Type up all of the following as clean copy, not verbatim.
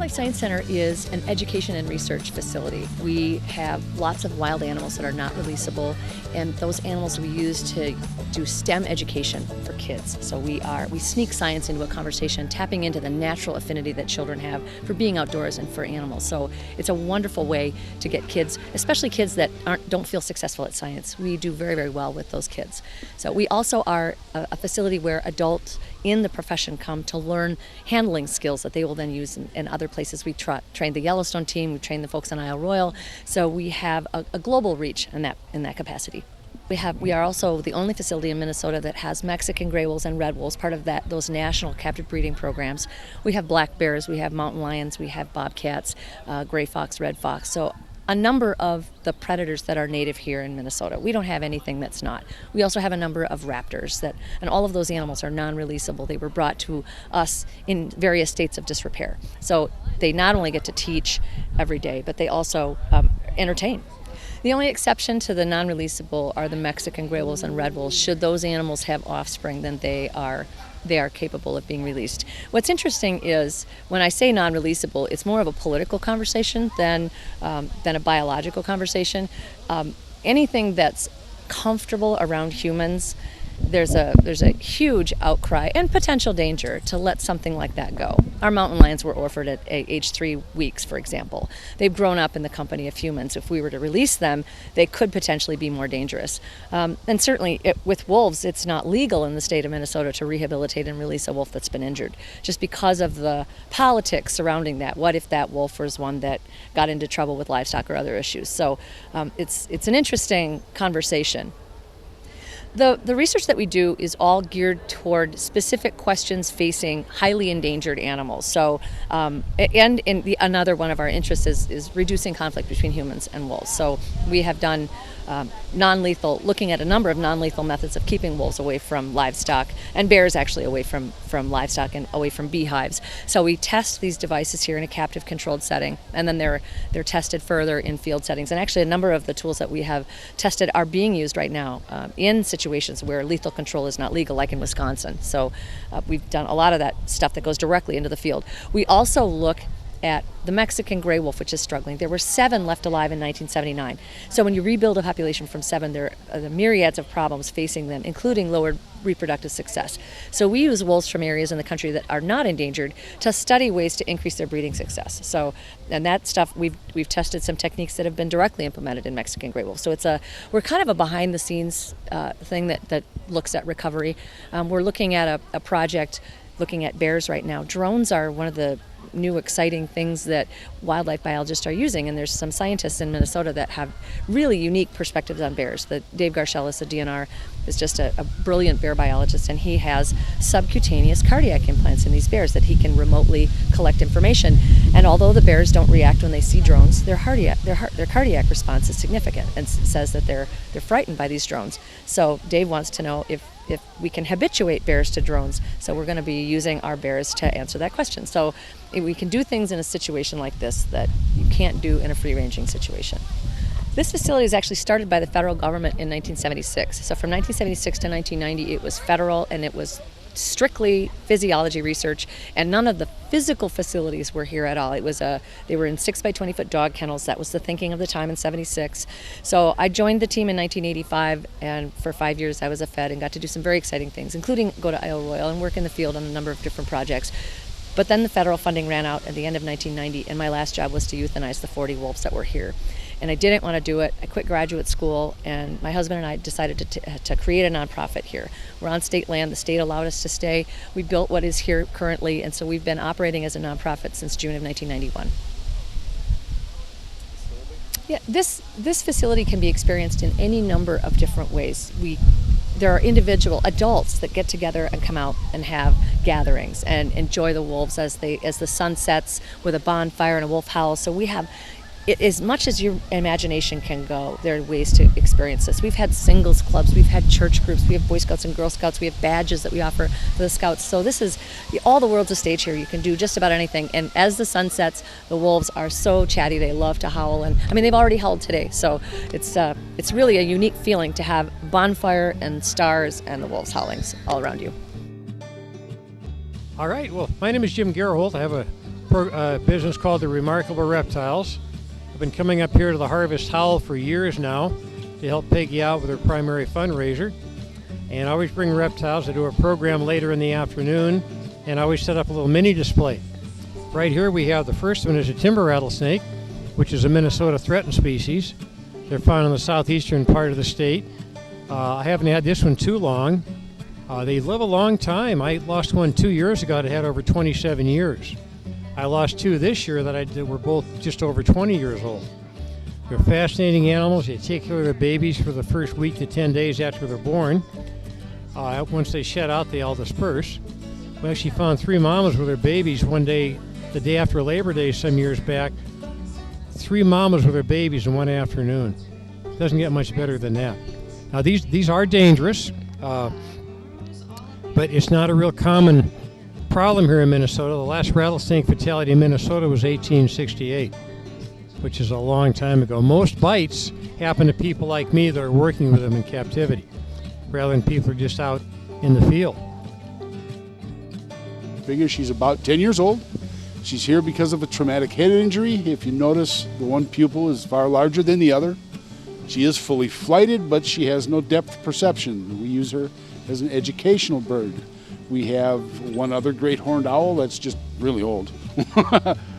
Science Center is an education and research facility. We have lots of wild animals that are not releasable, and those animals we use to do STEM education for kids. So we sneak science into a conversation, tapping into the natural affinity that children have for being outdoors and for animals. So it's a wonderful way to get kids, especially kids that don't feel successful at science. We do very, very well with those kids. So we also are a facility where adults in the profession come to learn handling skills that they will then use in other places. We trained the Yellowstone team, we trained the folks on Isle Royal, so we have a global reach in that capacity. We are also the only facility in Minnesota that has Mexican gray wolves and red wolves, part of those national captive breeding programs. We have black bears, we have mountain lions, we have bobcats, gray fox, red fox. So a number of the predators that are native here in Minnesota. We don't have anything that's not. We also have a number of raptors and all of those animals are non-releasable. They were brought to us in various states of disrepair. So they not only get to teach every day, but they also entertain. The only exception to the non-releasable are the Mexican gray wolves and red wolves. Should those animals have offspring, then they are capable of being released. What's interesting is when I say non-releasable, it's more of a political conversation than a biological conversation. Anything that's comfortable around humans, there's a huge outcry and potential danger to let something like that go. Our mountain lions were orphaned at age 3 weeks, for example. They've grown up in the company of humans. If we were to release them, they could potentially be more dangerous. And certainly with wolves, it's not legal in the state of Minnesota to rehabilitate and release a wolf that's been injured, just because of the politics surrounding that. What if that wolf was one that got into trouble with livestock or other issues? So it's an interesting conversation. The research that we do is all geared toward specific questions facing highly endangered animals. So, another one of our interests is reducing conflict between humans and wolves. So we have done looking at a number of non-lethal methods of keeping wolves away from livestock, and bears actually away from livestock and away from beehives. So we test these devices here in a captive controlled setting, and then they're tested further in field settings. And actually a number of the tools that we have tested are being used right now in situations where lethal control is not legal, like in Wisconsin. So we've done a lot of that stuff that goes directly into the field. We also look at the Mexican gray wolf, which is struggling. There were 7 left alive in 1979. So when you rebuild a population from 7, there are the myriads of problems facing them, including lowered reproductive success. So we use wolves from areas in the country that are not endangered to study ways to increase their breeding success. So, and that stuff, we've tested some techniques that have been directly implemented in Mexican gray wolves. So we're kind of a behind the scenes thing that looks at recovery. We're looking at a project looking at bears right now. Drones are one of the new exciting things that wildlife biologists are using, and there's some scientists in Minnesota that have really unique perspectives on bears. Dave Garcelis, the DNR, is just a brilliant bear biologist, and he has subcutaneous cardiac implants in these bears that he can remotely collect information. And although the bears don't react when they see drones, their cardiac response is significant, and says that they're frightened by these drones. So Dave wants to know if we can habituate bears to drones. So we're going to be using our bears to answer that question. So we can do things in a situation like this that you can't do in a free-ranging situation. This facility was actually started by the federal government in 1976. So from 1976 to 1990, it was federal, and it was strictly physiology research, and none of the physical facilities were here at all. They were in 6 by 20 foot dog kennels. That was the thinking of the time in '76. So I joined the team in 1985, and for 5 years I was a Fed and got to do some very exciting things, including go to Isle Royale and work in the field on a number of different projects. But then the federal funding ran out at the end of 1990, and my last job was to euthanize the 40 wolves that were here. And I didn't want to do it. I quit graduate school, and my husband and I decided to create a nonprofit here. We're on state land. The state allowed us to stay. We built what is here currently, and so we've been operating as a nonprofit since June of 1991. Yeah, this facility can be experienced in any number of different ways. There are individual adults that get together and come out and have gatherings and enjoy the wolves as the sun sets with a bonfire and a wolf howl. So we have, as much as your imagination can go, there are ways to experience this. We've had singles clubs, we've had church groups, we have Boy Scouts and Girl Scouts, we have badges that we offer for the Scouts. So this is, all the world's a stage here. You can do just about anything. And as the sun sets, the wolves are so chatty. They love to howl. And I mean, they've already howled today. So it's really a unique feeling to have bonfire and stars and the wolves howling all around you. All right, well, my name is Jim Gerholt. I have a business called the Remarkable Reptiles. I've been coming up here to the Harvest Howl for years now to help Peggy out with her primary fundraiser. And I always bring reptiles. I do a program later in the afternoon, and I always set up a little mini display. Right here we have the first one is a timber rattlesnake, which is a Minnesota threatened species. They're found in the southeastern part of the state. I haven't had this one too long. They live a long time. I lost one 2 years ago that had over 27 years. I lost two this year that were both just over 20 years old. They're fascinating animals. They take care of their babies for the first week to 10 days after they're born. Once they shed out, they all disperse. We actually found 3 mamas with their babies one day, the day after Labor Day some years back. 3 mamas with their babies in one afternoon. Doesn't get much better than that. Now these are dangerous, but it's not a real common problem here in Minnesota. The last rattlesnake fatality in Minnesota was 1868, which is a long time ago. Most bites happen to people like me that are working with them in captivity, rather than people who are just out in the field. Figure she's about 10 years old. She's here because of a traumatic head injury. If you notice, the one pupil is far larger than the other. She is fully flighted, but she has no depth perception. We use her as an educational bird. We have one other great horned owl that's just really old.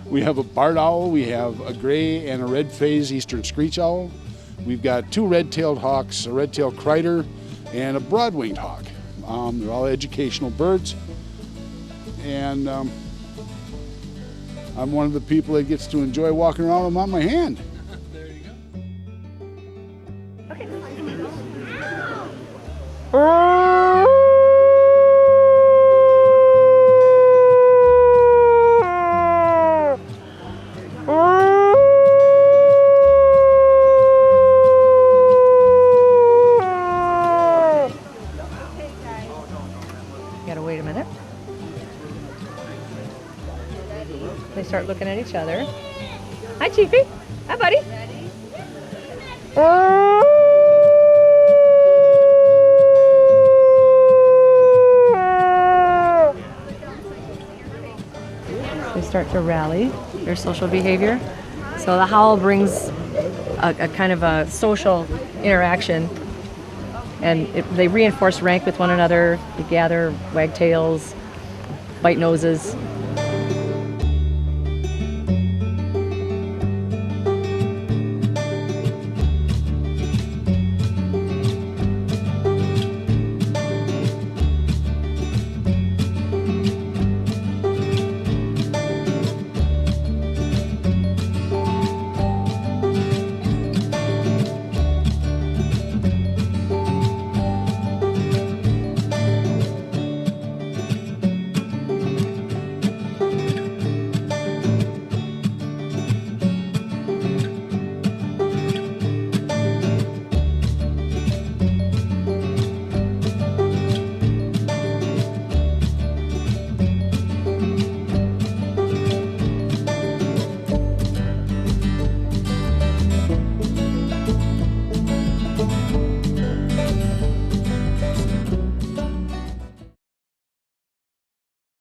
We have a barred owl, we have a gray and a red-phased eastern screech owl. We've got 2 red-tailed hawks, a red-tailed crider, and a broad-winged hawk. They're all educational birds. And I'm one of the people that gets to enjoy walking around with them on my hand. There you go. Okay. Gotta wait a minute. They start looking at each other. Hi, Chiefy. Hi, buddy. They start to rally their social behavior. So the howl brings a kind of a social interaction, and they reinforce rank with one another. They gather, wag tails, bite noses.